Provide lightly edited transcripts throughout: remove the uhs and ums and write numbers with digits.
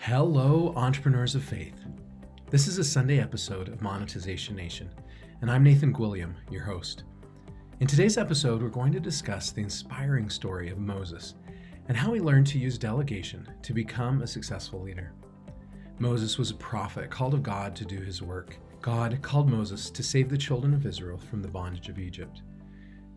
Hello, entrepreneurs of faith. This is a Sunday episode of Monetization Nation, and I'm Nathan Gwilliam, your host. In today's episode, we're going to discuss the inspiring story of Moses and how he learned to use delegation to become a successful leader. Moses was a prophet called of God to do his work. God called Moses to save the children of Israel from the bondage of Egypt.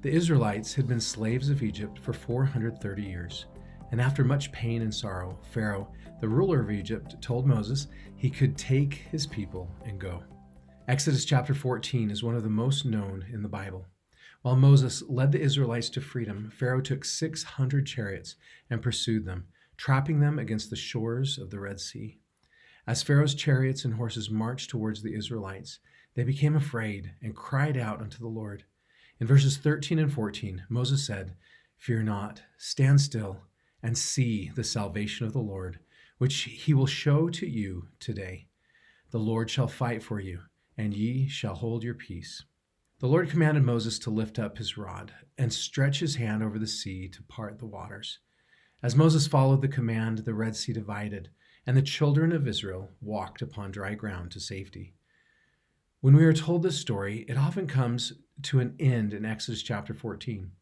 The Israelites had been slaves of Egypt for 430 years. And after much pain and sorrow, Pharaoh, the ruler of Egypt, told Moses he could take his people and go. Exodus chapter 14 is one of the most known in the Bible. While Moses led the Israelites to freedom, Pharaoh took 600 chariots and pursued them, trapping them against the shores of the Red Sea. As Pharaoh's chariots and horses marched towards the Israelites, they became afraid and cried out unto the Lord. In verses 13 and 14, Moses said, "Fear not, stand still, and see the salvation of the Lord, which he will show to you today. The Lord shall fight for you, and ye shall hold your peace." The Lord commanded Moses to lift up his rod and stretch his hand over the sea to part the waters. As Moses followed the command, the Red Sea divided, and the children of Israel walked upon dry ground to safety. When we are told this story, it often comes to an end in Exodus chapter 14.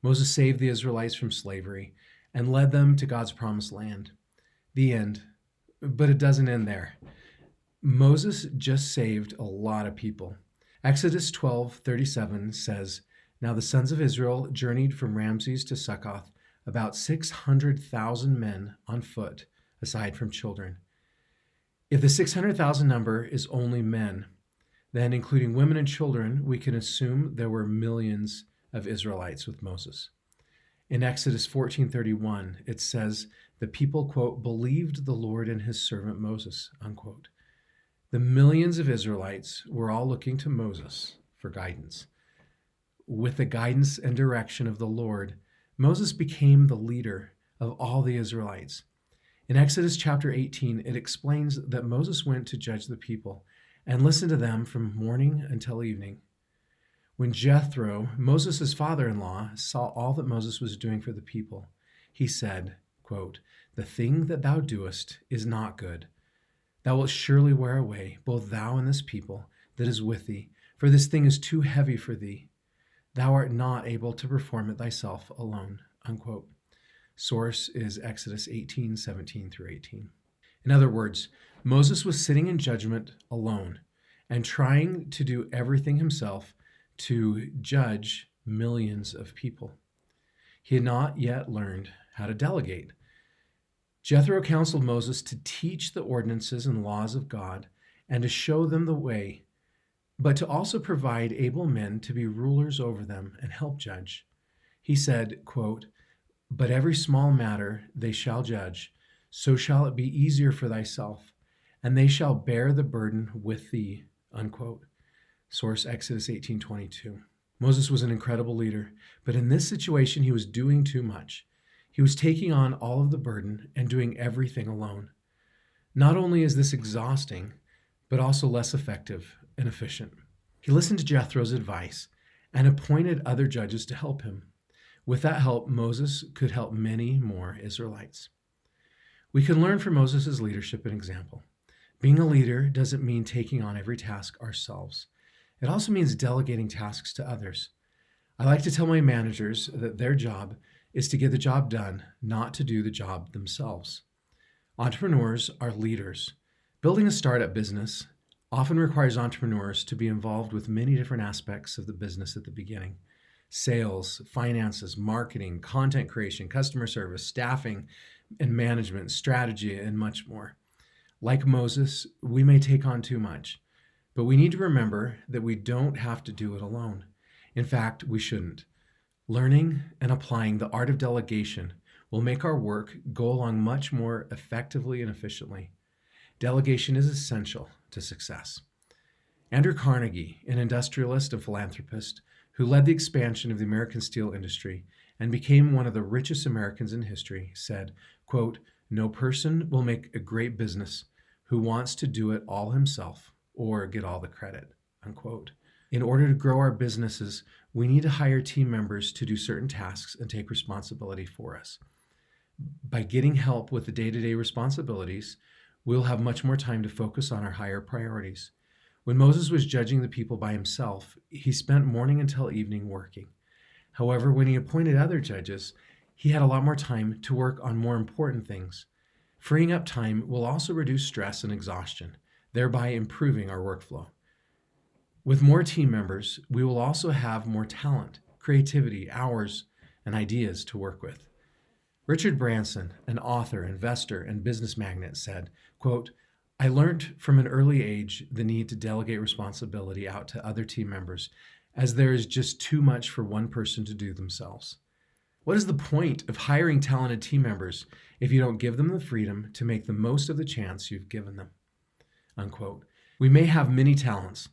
Moses saved the Israelites from slavery and led them to God's promised land. The end. But it doesn't end there. Moses just saved a lot of people. Exodus 12:37 says, "Now the sons of Israel journeyed from Ramses to Succoth, about 600,000 men on foot, aside from children." If the 600,000 number is only men, then including women and children, we can assume there were millions of Israelites with Moses. In Exodus 14:31, it says, the people, quote, "believed the Lord and his servant Moses," unquote. The millions of Israelites were all looking to Moses for guidance. With the guidance and direction of the Lord, Moses became the leader of all the Israelites. In Exodus chapter 18, it explains that Moses went to judge the people and listened to them from morning until evening. When Jethro, Moses' father-in-law, saw all that Moses was doing for the people, he said, quote, "The thing that thou doest is not good. Thou wilt surely wear away, both thou and this people that is with thee, for this thing is too heavy for thee. Thou art not able to perform it thyself alone," unquote. Source is Exodus 18:17-18. In other words, Moses was sitting in judgment alone and trying to do everything himself to judge millions of people. He had not yet learned how to delegate. Jethro counseled Moses to teach the ordinances and laws of God and to show them the way, but to also provide able men to be rulers over them and help judge. He said, quote, "But every small matter they shall judge, so shall it be easier for thyself, and they shall bear the burden with thee," unquote. Source Exodus 18:22. Moses was an incredible leader, but in this situation he was doing too much. He was taking on all of the burden and doing everything alone. Not only is this exhausting, but also less effective and efficient. He listened to Jethro's advice and appointed other judges to help him. With that help, Moses could help many more Israelites. We can learn from Moses' leadership and example. Being a leader doesn't mean taking on every task ourselves. It also means delegating tasks to others. I like to tell my managers that their job is to get the job done, not to do the job themselves. Entrepreneurs are leaders. Building a startup business often requires entrepreneurs to be involved with many different aspects of the business at the beginning: sales, finances, marketing, content creation, customer service, staffing and management, strategy, and much more. Like Moses, we may take on too much, but we need to remember that we don't have to do it alone. In fact, we shouldn't. Learning and applying the art of delegation will make our work go along much more effectively and efficiently. Delegation is essential to success. Andrew Carnegie, an industrialist and philanthropist who led the expansion of the American steel industry and became one of the richest Americans in history, said, quote, "No person will make a great business who wants to do it all himself or get all the credit," unquote. In order to grow our businesses, we need to hire team members to do certain tasks and take responsibility for us. By getting help with the day-to-day responsibilities, we'll have much more time to focus on our higher priorities. When Moses was judging the people by himself, he spent morning until evening working. However, when he appointed other judges, he had a lot more time to work on more important things. Freeing up time will also reduce stress and exhaustion, thereby improving our workflow. With more team members, we will also have more talent, creativity, hours, and ideas to work with. Richard Branson, an author, investor, and business magnate, said, quote, "I learned from an early age the need to delegate responsibility out to other team members, as there is just too much for one person to do themselves. What is the point of hiring talented team members if you don't give them the freedom to make the most of the chance you've given them?" Unquote. We may have many talents,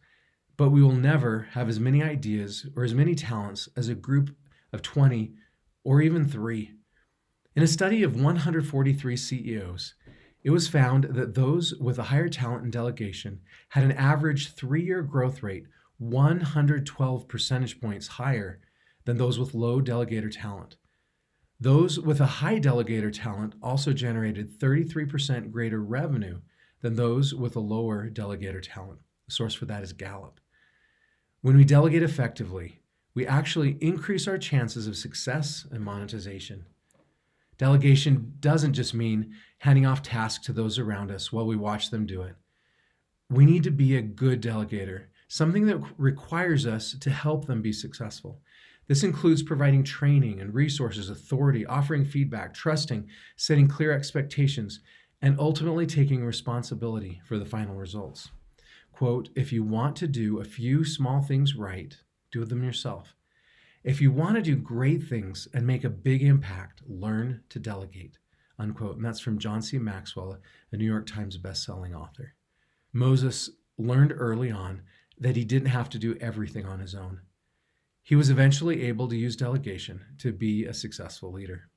but we will never have as many ideas or as many talents as a group of 20 or even 3. In a study of 143 CEOs, it was found that those with a higher talent in delegation had an average 3-year growth rate 112 percentage points higher than those with low delegator talent. Those with a high delegator talent also generated 33% greater revenue than those with a lower delegator talent. The source for that is Gallup. When we delegate effectively, we actually increase our chances of success and monetization. Delegation doesn't just mean handing off tasks to those around us while we watch them do it. We need to be a good delegator, something that requires us to help them be successful. This includes providing training and resources, authority, offering feedback, trusting, setting clear expectations, and ultimately taking responsibility for the final results. Quote, "If you want to do a few small things right, do them yourself. If you want to do great things and make a big impact, learn to delegate." Unquote. And that's from John C. Maxwell, a New York Times bestselling author. Moses learned early on that he didn't have to do everything on his own. He was eventually able to use delegation to be a successful leader.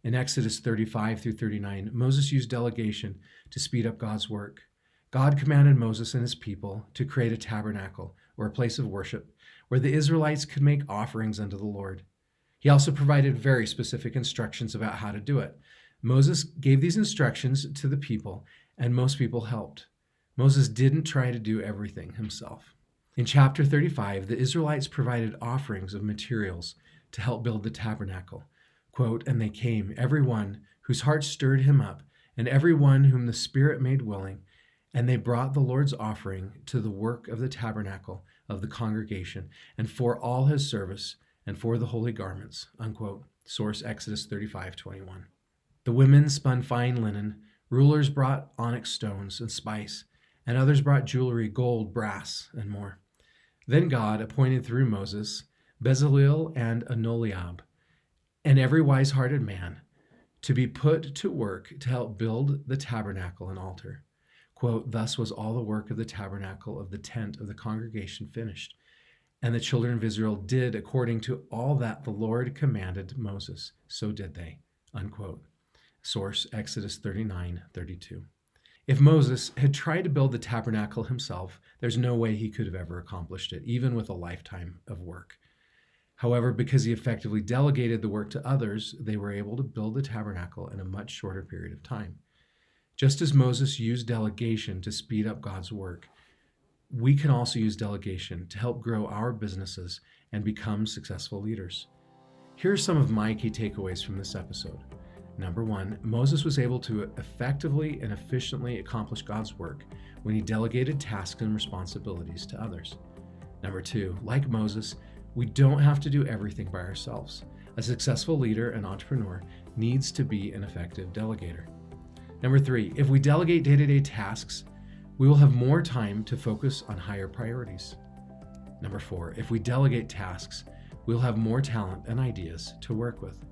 In Exodus 35 through 39, Moses used delegation to speed up God's work. God commanded Moses and his people to create a tabernacle, or a place of worship, where the Israelites could make offerings unto the Lord. He also provided very specific instructions about how to do it. Moses gave these instructions to the people, and most people helped. Moses didn't try to do everything himself. In chapter 35, the Israelites provided offerings of materials to help build the tabernacle. Quote, "And they came, every one whose heart stirred him up, and every one whom the Spirit made willing, and they brought the Lord's offering to the work of the tabernacle of the congregation, and for all his service, and for the holy garments." Unquote. Source Exodus 35:21. The women spun fine linen, rulers brought onyx stones and spice, and others brought jewelry, gold, brass, and more. Then God appointed through Moses Bezaleel and Aholiab, and every wise-hearted man, to be put to work to help build the tabernacle and altar. Quote, "Thus was all the work of the tabernacle of the tent of the congregation finished. And the children of Israel did according to all that the Lord commanded Moses. So did they." Unquote. Source Exodus 39:32. If Moses had tried to build the tabernacle himself, there's no way he could have ever accomplished it, even with a lifetime of work. However, because he effectively delegated the work to others, they were able to build the tabernacle in a much shorter period of time. Just as Moses used delegation to speed up God's work, we can also use delegation to help grow our businesses and become successful leaders. Here are some of my key takeaways from this episode. Number 1, Moses was able to effectively and efficiently accomplish God's work when he delegated tasks and responsibilities to others. Number 2, like Moses, we don't have to do everything by ourselves. A successful leader and entrepreneur needs to be an effective delegator. Number 3, if we delegate day-to-day tasks, we will have more time to focus on higher priorities. Number 4, if we delegate tasks, we'll have more talent and ideas to work with.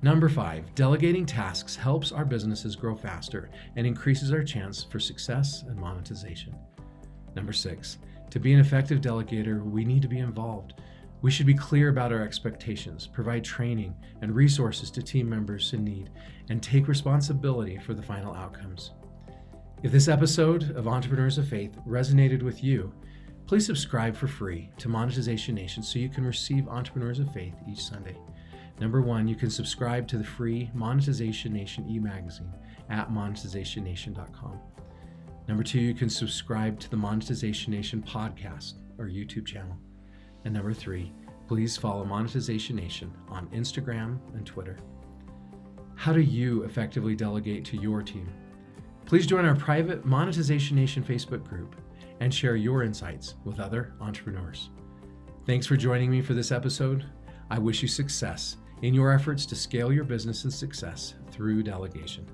Number 5, delegating tasks helps our businesses grow faster and increases our chance for success and monetization. Number 6, to be an effective delegator, we need to be involved. We should be clear about our expectations, provide training and resources to team members in need, and take responsibility for the final outcomes. If this episode of Entrepreneurs of Faith resonated with you, please subscribe for free to Monetization Nation so you can receive Entrepreneurs of Faith each Sunday. Number one, you can subscribe to the free Monetization Nation e-magazine at monetizationnation.com. Number two, you can subscribe to the Monetization Nation podcast or YouTube channel. And number three, please follow Monetization Nation on Instagram and Twitter. How do you effectively delegate to your team? Please join our private Monetization Nation Facebook group and share your insights with other entrepreneurs. Thanks for joining me for this episode. I wish you success in your efforts to scale your business and success through delegation.